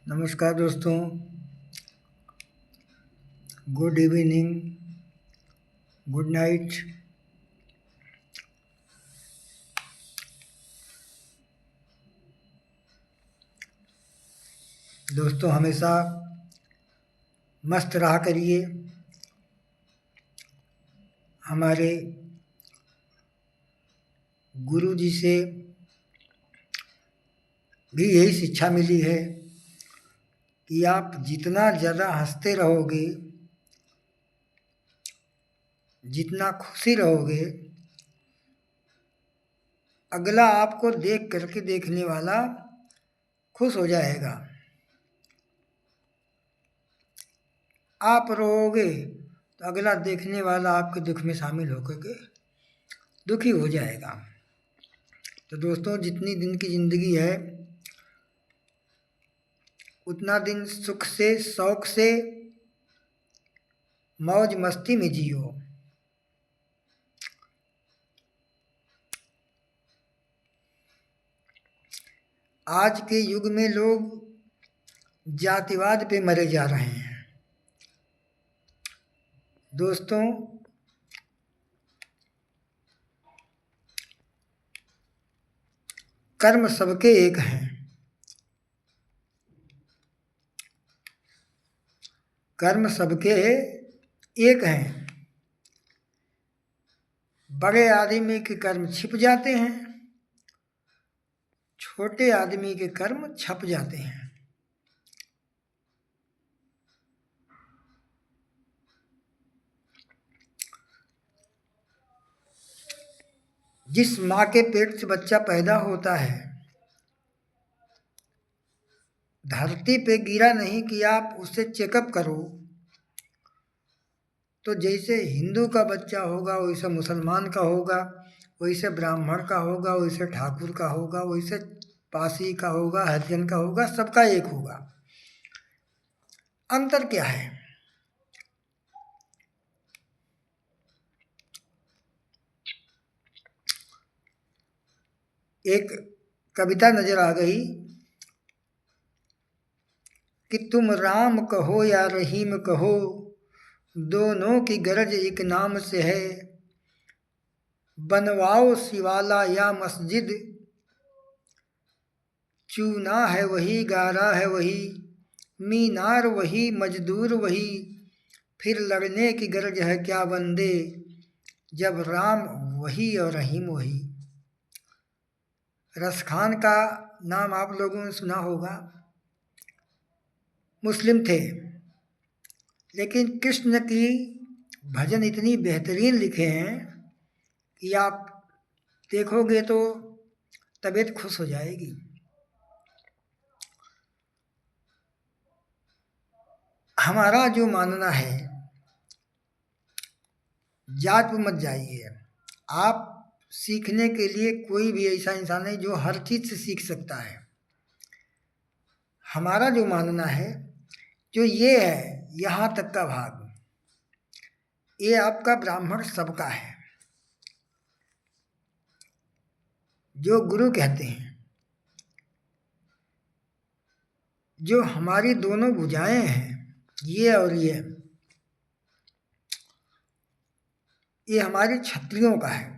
नमस्कार दोस्तों, good evening, good night. दोस्तों हमेशा मस्त रहा करिए। हमारे गुरु जी से भी यही शिक्षा मिली है कि आप जितना ज़्यादा हंसते रहोगे, जितना खुशी रहोगे, अगला आपको देख करके देखने वाला खुश हो जाएगा। आप रोओगे तो अगला देखने वाला आपके दुख में शामिल होकर के दुखी हो जाएगा। तो दोस्तों, जितनी दिन की ज़िंदगी है उतना दिन सुख से, शौक से, मौज मस्ती में जियो। आज के युग में लोग जातिवाद पे मरे जा रहे हैं। दोस्तों, कर्म सबके एक हैं। कर्म सबके एक हैं। बड़े आदमी के कर्म छिप जाते हैं, छोटे आदमी के कर्म छप जाते हैं। जिस माँ के पेट से बच्चा पैदा होता है, धरती पे गिरा नहीं कि आप उससे चेकअप करो। तो जैसे हिंदू का बच्चा होगा वैसे मुसलमान का होगा, वैसे ब्राह्मण का होगा, वैसे ठाकुर का होगा, वैसे पासी का होगा, हरिजन का होगा, सबका एक होगा। अंतर क्या है? एक कविता नजर आ गई कि तुम राम कहो या रहीम कहो, दोनों की गरज एक नाम से है। बनवाओ शिवाला या मस्जिद, चूना है वही, गारा है वही, मीनार वही, मजदूर वही, फिर लड़ने की गरज है क्या बंदे, जब राम वही और रहीम वही। रसखान का नाम आप लोगों ने सुना होगा। मुस्लिम थे, लेकिन कृष्ण की भजन इतनी बेहतरीन लिखे हैं कि आप देखोगे तो तबीयत खुश हो जाएगी। हमारा जो मानना है, जात पे मत जाइए। आप सीखने के लिए कोई भी ऐसा इंसान नहीं जो हर चीज़ से सीख सकता है। हमारा जो मानना है, जो ये है यहाँ तक का भाग, ये आपका ब्राह्मण सबका है। जो गुरु कहते हैं, जो हमारी दोनों भुजाएं हैं, ये और ये हमारे क्षत्रियों का है।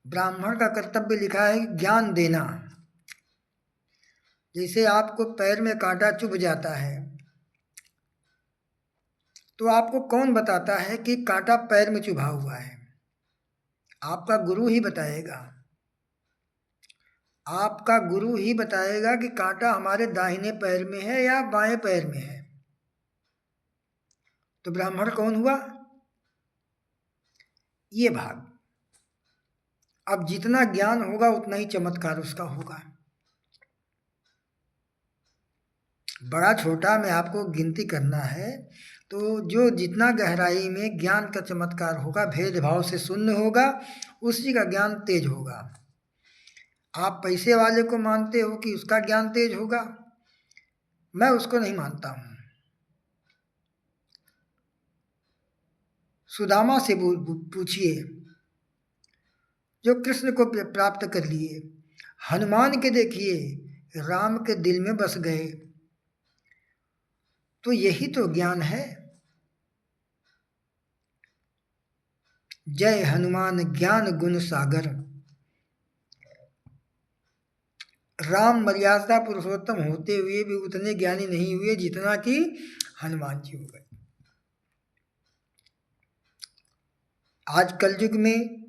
ब्राह्मण का कर्तव्य लिखा है ज्ञान देना। जैसे आपको पैर में कांटा चुभ जाता है तो आपको कौन बताता है कि कांटा पैर में चुभा हुआ है? आपका गुरु ही बताएगा। आपका गुरु ही बताएगा कि कांटा हमारे दाहिने पैर में है या बाएं पैर में है। तो ब्राह्मण कौन हुआ? ये भाग। अब जितना ज्ञान होगा उतना ही चमत्कार उसका होगा। बड़ा छोटा में आपको गिनती करना है तो जो जितना गहराई में ज्ञान का चमत्कार होगा, भेदभाव से शून्य होगा, उसी का ज्ञान तेज होगा। आप पैसे वाले को मानते हो कि उसका ज्ञान तेज होगा? मैं उसको नहीं मानता हूँ। सुदामा से पूछिए, जो कृष्ण को प्राप्त कर लिए। हनुमान के देखिए, राम के दिल में बस गए। तो यही तो ज्ञान है। जय हनुमान ज्ञान गुण सागर। राम मर्यादा पुरुषोत्तम होते हुए भी उतने ज्ञानी नहीं हुए जितना कि हनुमान जी हो गए। आज कलयुग में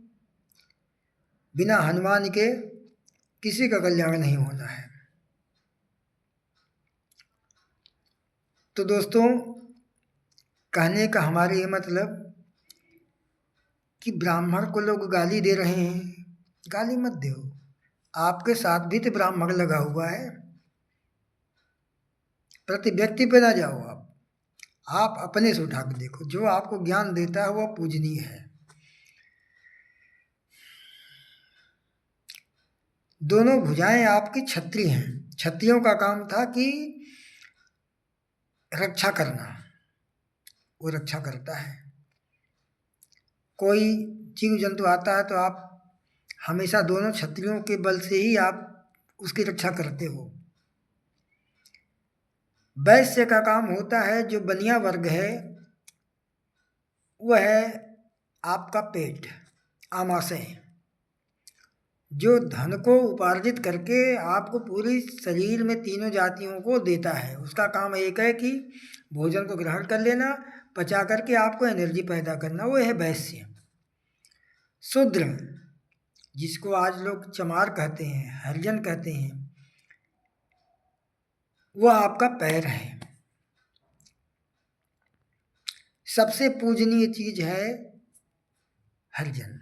बिना हनुमान के किसी का कल्याण नहीं होना है। तो दोस्तों, कहने का हमारे ये मतलब कि ब्राह्मण को लोग गाली दे रहे हैं, गाली मत दो। आपके साथ भी तो ब्राह्मण लगा हुआ है। प्रति व्यक्ति पे ना जाओ आप अपने से उठा के देखो। जो आपको ज्ञान देता है वो पूजनीय है। दोनों भुजाएं आपकी छत्री हैं। छत्रियों का काम था कि रक्षा करना, वो रक्षा करता है। कोई जीव जंतु आता है तो आप हमेशा दोनों छत्रियों के बल से ही आप उसकी रक्षा करते हो। वैश्य का काम होता है, जो बनिया वर्ग है, वह है आपका पेट, आमाशय, जो धन को उपार्जित करके आपको पूरी शरीर में तीनों जातियों को देता है। उसका काम एक है कि भोजन को ग्रहण कर लेना, पचा करके आपको एनर्जी पैदा करना, वो है वैश्य। शूद्र, जिसको आज लोग चमार कहते हैं, हरिजन कहते हैं, वो आपका पैर है। सबसे पूजनीय चीज है हरिजन।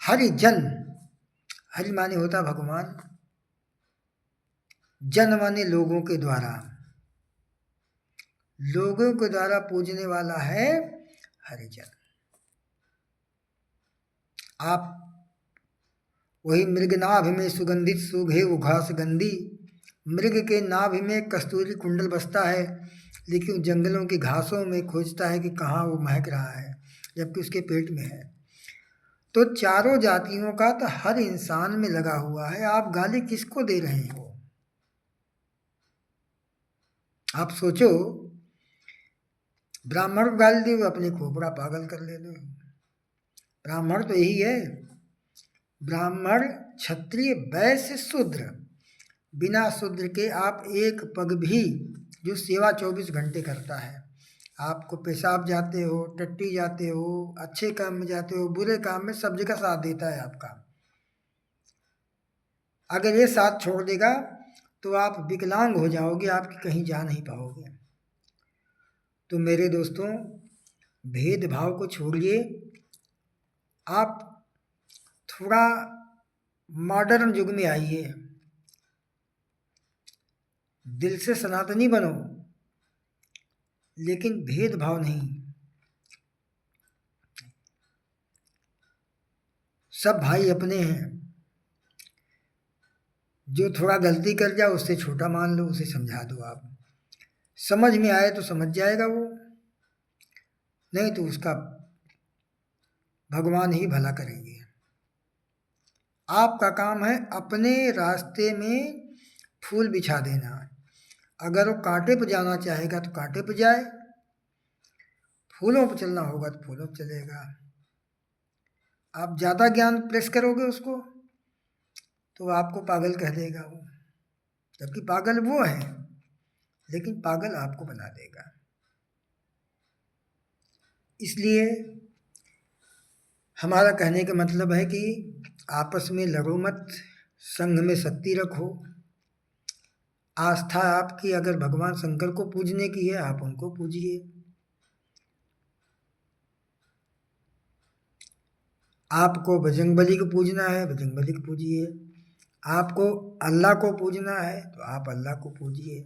हरिजन, हरि माने होता भगवान, जन माने लोगों के द्वारा, लोगों के द्वारा पूजने वाला है हरिजन। आप वही मृगनाभि में सुगंधित सुघे उघास गंधी, मृग के नाभि में कस्तूरी कुंडल बसता है, लेकिन जंगलों की घासों में खोजता है कि कहाँ वो महक रहा है, जबकि उसके पेट में है। तो चारों जातियों का तो हर इंसान में लगा हुआ है। आप गाली किसको दे रहे हो? आप सोचो, ब्राह्मण को गाली दी, वो अपने खोपड़ा पागल कर ले लो। ब्राह्मण तो यही है, ब्राह्मण, क्षत्रिय, वैश्य, शूद्र। बिना शूद्र के आप एक पग भी, जो सेवा 24 घंटे करता है, आपको पेशाब जाते हो, टट्टी जाते हो, अच्छे काम में जाते हो, बुरे काम में, सब जगह साथ देता है आपका। अगर ये साथ छोड़ देगा तो आप विकलांग हो जाओगे, आप कहीं जा नहीं पाओगे। तो मेरे दोस्तों, भेदभाव को छोड़िए, आप थोड़ा मॉडर्न युग में आइए, दिल से सनातनी बनो, लेकिन भेदभाव नहीं। सब भाई अपने हैं। जो थोड़ा गलती कर जाए उससे छोटा मान लो, उसे समझा दो। आप समझ में आए तो समझ जाएगा वो, नहीं तो उसका भगवान ही भला करेंगे। आपका काम है अपने रास्ते में फूल बिछा देना। अगर वो कांटे पर जाना चाहेगा तो कांटे पर जाए, फूलों पर चलना होगा तो फूलों पर चलेगा। आप ज़्यादा ज्ञान प्रेस करोगे उसको तो आपको पागल कह देगा वो, जबकि पागल वो है, लेकिन पागल आपको बना देगा। इसलिए हमारा कहने का मतलब है कि आपस में लड़ो मत, संघ में शक्ति रखो। आस्था आपकी अगर भगवान शंकर को पूजने की है, आप उनको पूजिए। आपको बजरंगबली को पूजना है, बजरंगबली को पूजिए। आपको अल्लाह को पूजना है तो आप अल्लाह को पूजिए।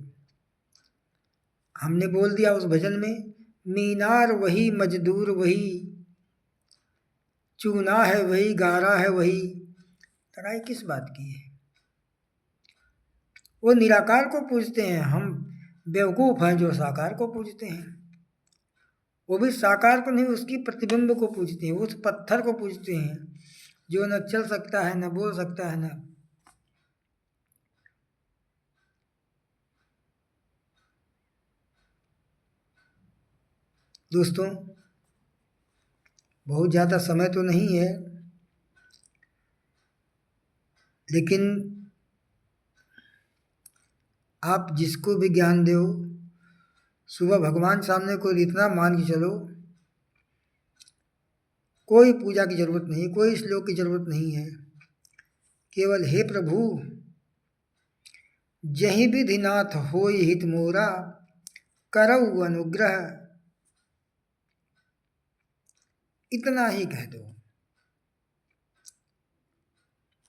हमने बोल दिया उस भजन में, मीनार वही, मजदूर वही, चूना है वही, गारा है वही, लड़ाई किस बात की है? वो निराकार को पूजते हैं, हम बेवकूफ़ हैं जो साकार को पूजते हैं। वो भी साकार को नहीं, उसकी प्रतिबिंब को पूजते हैं, उस पत्थर को पूजते हैं जो न चल सकता है, न बोल सकता है, न दोस्तों, बहुत ज़्यादा समय तो नहीं है, लेकिन आप जिसको भी ज्ञान दो, सुबह भगवान सामने कोई इतना मान के चलो, कोई पूजा की जरूरत नहीं, कोई श्लोक की जरूरत नहीं है। केवल हे प्रभु, जहि विधि नाथ होय हित मोरा, करऊ अनुग्रह, इतना ही कह दो,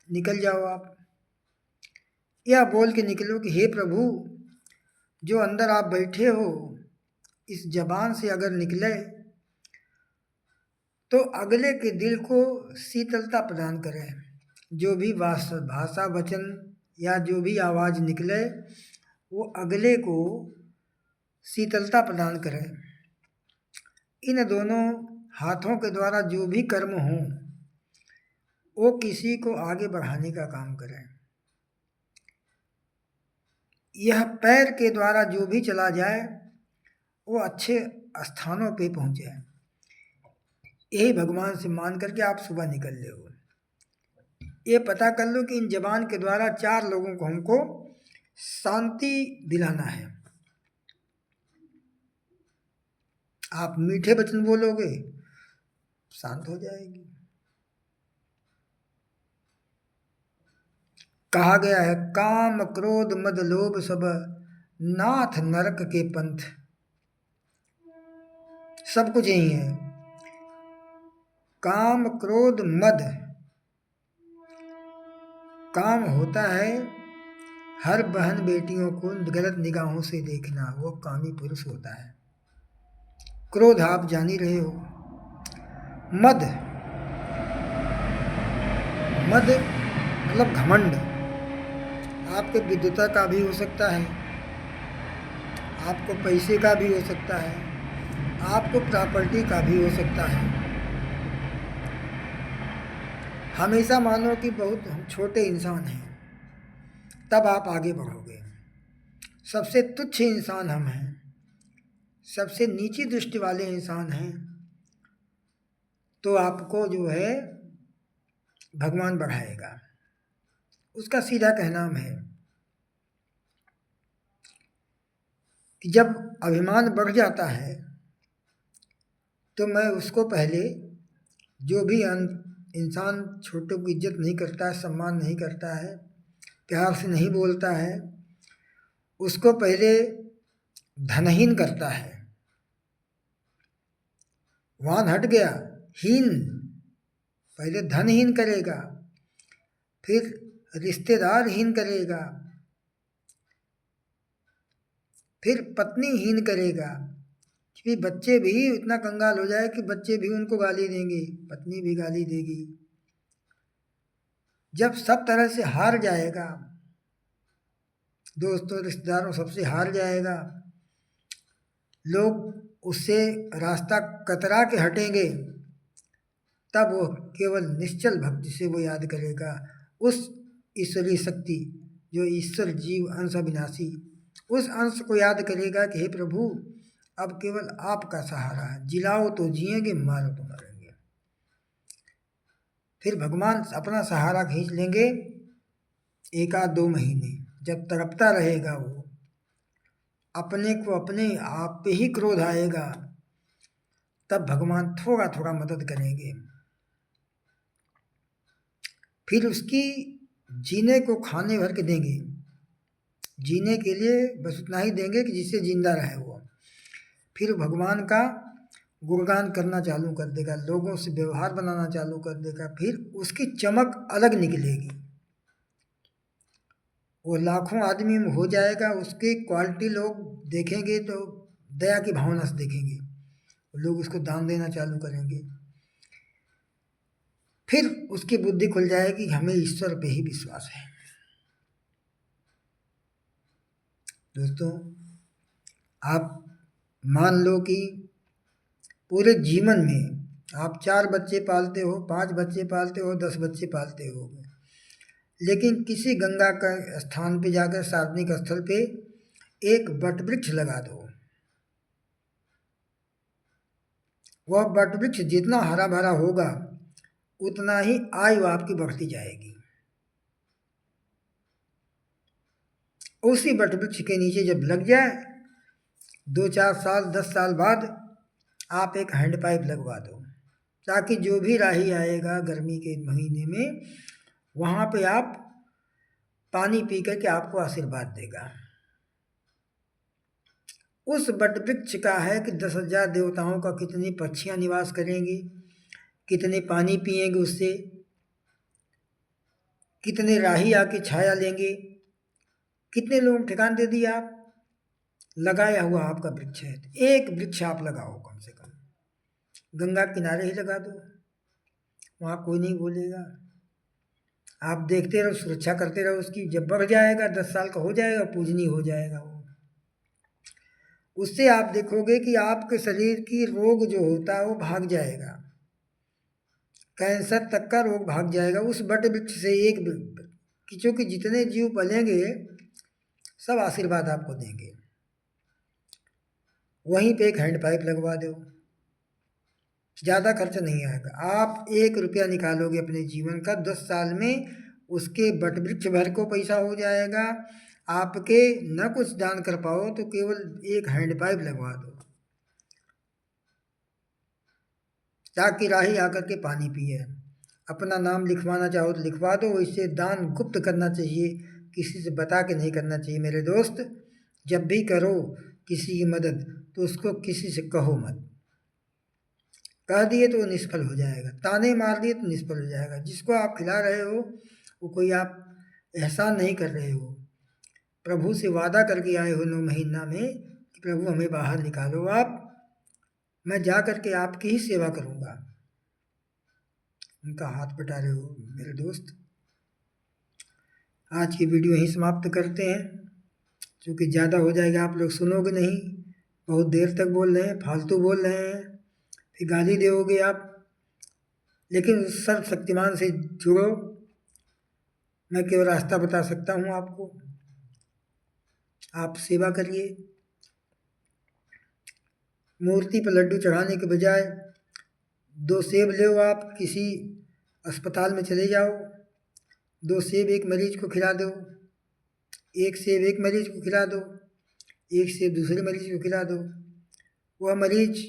निकल जाओ आप। या बोल के निकलो कि हे प्रभु, जो अंदर आप बैठे हो, इस जबान से अगर निकले तो अगले के दिल को शीतलता प्रदान करें। जो भी भाषा वचन या जो भी आवाज़ निकले वो अगले को शीतलता प्रदान करें। इन दोनों हाथों के द्वारा जो भी कर्म हों वो किसी को आगे बढ़ाने का काम करें। यह पैर के द्वारा जो भी चला जाए वो अच्छे स्थानों पे पहुँचे। यही भगवान से मान करके आप सुबह निकल ले हो। ये पता कर लो कि इन जबान के द्वारा 4 लोगों को हमको शांति दिलाना है। आप मीठे वचन बोलोगे, शांत हो जाएगी। कहा गया है, काम क्रोध मद लोभ सब नाथ नरक के पंथ। सब कुछ यही है। काम क्रोध मद, काम होता है हर बहन बेटियों को गलत निगाहों से देखना, वो कामी पुरुष होता है। क्रोध आप जान ही रहे हो। मद, मद मतलब घमंड। आपके विद्वता का भी हो सकता है, आपको पैसे का भी हो सकता है, आपको प्रॉपर्टी का भी हो सकता है। हमेशा मानो कि बहुत हम छोटे इंसान हैं, तब आप आगे बढ़ोगे। सबसे तुच्छ इंसान हम हैं, सबसे नीची दृष्टि वाले इंसान हैं, तो आपको जो है भगवान बढ़ाएगा। उसका सीधा कहना है कि जब अभिमान बढ़ जाता है तो मैं उसको पहले, जो भी इंसान छोटों की इज्जत नहीं करता है, सम्मान नहीं करता है, प्यार से नहीं बोलता है, उसको पहले धनहीन करता है। वान हट गया, हीन, पहले धनहीन करेगा, फिर रिश्तेदारहीन करेगा, फिर पत्नीहीन करेगा। कि बच्चे भी इतना कंगाल हो जाए कि बच्चे भी उनको गाली देंगे, पत्नी भी गाली देगी। जब सब तरह से हार जाएगा, दोस्तों रिश्तेदारों सबसे हार जाएगा, लोग उससे रास्ता कतरा के हटेंगे, तब वो केवल निश्चल भक्ति से वो याद करेगा उस ईश्वरीय शक्ति, जो ईश्वर जीव अंश अविनाशी, उस अंश को याद करेगा कि हे प्रभु, अब केवल आपका सहारा है, जिलाओ तो जिएंगे, मारो तो मरेंगे। फिर भगवान अपना सहारा खींच लेंगे 1-2 महीने। जब तड़पता रहेगा वो, अपने को अपने आप पे ही क्रोध आएगा, तब भगवान थोड़ा थोड़ा मदद करेंगे। फिर उसकी जीने को खाने भर के देंगे, जीने के लिए बस उतना ही देंगे कि जिससे जिंदा रहे वो। फिर भगवान का गुणगान करना चालू कर देगा, लोगों से व्यवहार बनाना चालू कर देगा, फिर उसकी चमक अलग निकलेगी। वो लाखों आदमी में हो जाएगा, उसकी क्वालिटी लोग देखेंगे तो दया की भावना से देखेंगे, लोग उसको दान देना चालू करेंगे। फिर उसकी बुद्धि खुल जाएगी, हमें ईश्वर पे ही विश्वास है। दोस्तों, आप मान लो कि पूरे जीवन में आप 4 बच्चे पालते हो, 5 बच्चे पालते हो, 10 बच्चे पालते हो, लेकिन किसी गंगा का स्थान पे जाकर, सार्वजनिक स्थल पे एक वट वृक्ष लगा दो। वह वट वृक्ष जितना हरा भरा होगा उतना ही आयु आपकी बढ़ती जाएगी। उसी वट वृक्ष के नीचे जब लग जाए 2-4 साल 10 साल बाद आप एक हैंड पाइप लगवा दो, ताकि जो भी राही आएगा गर्मी के महीने में वहाँ पे आप पानी पी करके आपको आशीर्वाद देगा। उस वट वृक्ष का है कि 10,000 देवताओं का कितनी पक्षियाँ निवास करेंगी, कितने पानी पिएंगे उससे, कितने राही आके छाया लेंगे, कितने लोग ठिकान दे दिया आप। लगाया हुआ आपका वृक्ष है, एक वृक्ष आप लगाओ, कम से कम गंगा किनारे ही लगा दो, वहाँ कोई नहीं बोलेगा। आप देखते रहो, सुरक्षा करते रहो उसकी। जब बढ़ जाएगा 10 साल का हो जाएगा, पूजनीय हो जाएगा वो। उससे आप देखोगे कि आपके शरीर की रोग जो होता है वो भाग जाएगा, कैंसर तक का रोग भाग जाएगा उस वट वृक्ष से। एक क्योंकि जितने जीव पलेंगे सब आशीर्वाद आपको देंगे। वहीं पे एक हैंड पाइप लगवा दो, ज़्यादा खर्च नहीं आएगा। आप 1 रुपया निकालोगे अपने जीवन का, 10 साल में उसके वट वृक्ष भर को पैसा हो जाएगा। आपके न कुछ दान कर पाओ तो केवल एक हैंड पाइप लगवा दो, ताकि राही आकर के पानी पिए। अपना नाम लिखवाना चाहो तो लिखवा दो। इससे दान गुप्त करना चाहिए, किसी से बता के नहीं करना चाहिए मेरे दोस्त। जब भी करो किसी की मदद तो उसको किसी से कहो मत, कह दिए तो वो निष्फल हो जाएगा, ताने मार दिए तो निष्फल हो जाएगा। जिसको आप खिला रहे हो वो कोई आप एहसान नहीं कर रहे हो। प्रभु से वादा करके आए हो 9 महीना में कि प्रभु हमें बाहर निकालो आप, मैं जा कर के आपकी ही सेवा करूँगा। उनका हाथ बटा रहे हो मेरे दोस्त। आज की वीडियो यहीं समाप्त करते हैं, क्योंकि ज़्यादा हो जाएगा, आप लोग सुनोगे नहीं, बहुत देर तक बोल रहे हैं, फालतू बोल रहे हैं, फिर गाली दोगे आप। लेकिन सर्वशक्तिमान से जुड़ो, मैं केवल रास्ता बता सकता हूँ आपको। आप सेवा करिए। मूर्ति पर लड्डू चढ़ाने के बजाय 2 सेब ले आप, किसी अस्पताल में चले जाओ, 2 सेब एक मरीज को खिला दो, 1 सेब एक मरीज को खिला दो, 1 सेब दूसरे मरीज को खिला दो। वह मरीज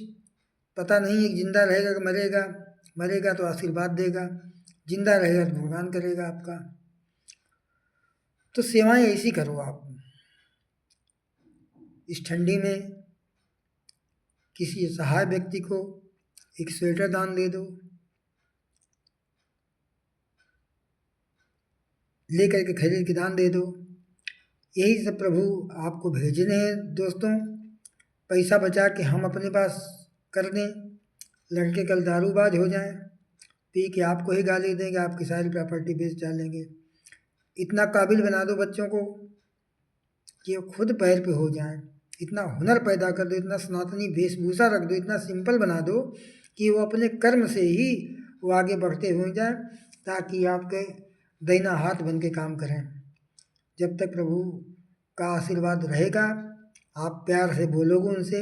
पता नहीं है जिंदा रहेगा कि मरेगा, मरेगा तो आशीर्वाद देगा, जिंदा रहेगा तो भगवान करेगा आपका। तो सेवाएं ऐसी करो आप। इस ठंडी में किसी असहाय व्यक्ति को एक स्वेटर दान दे दो, लेकर के खरीद के दान दे दो। यही सब प्रभु आपको भेजने हैं दोस्तों। पैसा बचा के हम अपने पास कर दें, लड़के कल दारूबाज हो जाएं, पी के आपको ही गाली देंगे, आपकी सारी प्रॉपर्टी बेच डालेंगे। इतना काबिल बना दो बच्चों को कि वो खुद पैर पे हो जाएं। इतना हुनर पैदा कर दो, इतना सनातनी वेशभूषा रख दो, इतना सिंपल बना दो कि वो अपने कर्म से ही वो आगे बढ़ते हुए जाएं, ताकि आपके दाहिना हाथ बन के काम करें। जब तक प्रभु का आशीर्वाद रहेगा, आप प्यार से बोलोगे उनसे,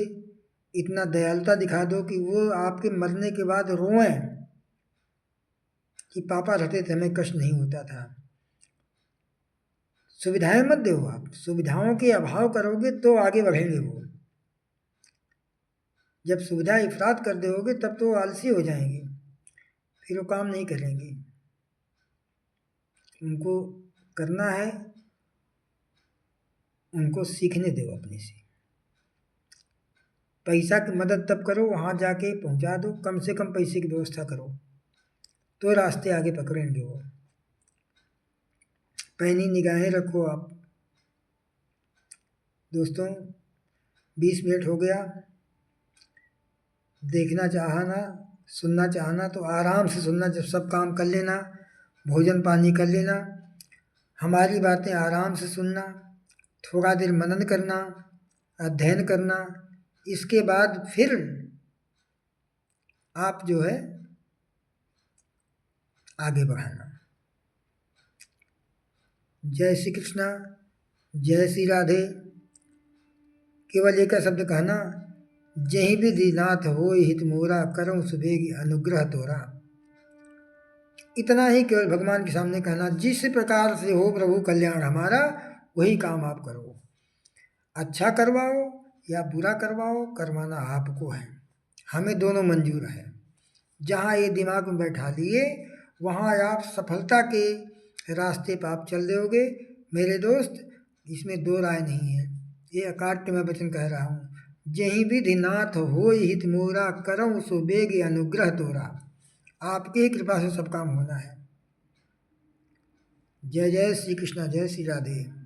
इतना दयालुता दिखा दो कि वो आपके मरने के बाद रोएं कि पापा रहते थे हमें कष्ट नहीं होता था। सुविधाएं मत दो आप, सुविधाओं के अभाव करोगे तो आगे बढ़ेंगे वो। जब सुविधा इफरात कर दोगे तब तो आलसी हो जाएंगे, फिर वो काम नहीं करेंगे। उनको करना है, उनको सीखने दो अपने से। पैसा की मदद तब करो, वहाँ जाके पहुँचा दो, कम से कम पैसे की व्यवस्था करो, तो रास्ते आगे पकड़ेंगे वो। पैनी निगाहें रखो आप दोस्तों। 20 मिनट हो गया। देखना चाहना, सुनना चाहना तो आराम से सुनना, जब सब काम कर लेना, भोजन पानी कर लेना, हमारी बातें आराम से सुनना, थोड़ा देर मनन करना, अध्ययन करना, इसके बाद फिर आप जो है आगे बढ़ाना। जय श्री कृष्णा, जय श्री राधे। केवल एक शब्द कहना जहीं विधि नाथ होय हित मोरा, करऊँ सुबेग अनुग्रह तोरा। इतना ही केवल भगवान के सामने कहना, जिस प्रकार से हो प्रभु कल्याण हमारा, वही काम आप करो। अच्छा करवाओ या बुरा करवाओ, करवाना आपको है, हमें दोनों मंजूर है। जहाँ ये दिमाग में बैठा लिए, वहाँ आप सफलता के रास्ते पर आप चल दोगे मेरे दोस्त, इसमें दो राय नहीं है। ये अकाट्य मैं वचन कह रहा हूँ। जहीं विधि नाथ होय हित मोरा, करऊँ सो बेग अनुग्रह तोरा। आपकी कृपा से सब काम होना है। जय जय श्री कृष्णा, जय श्री राधे।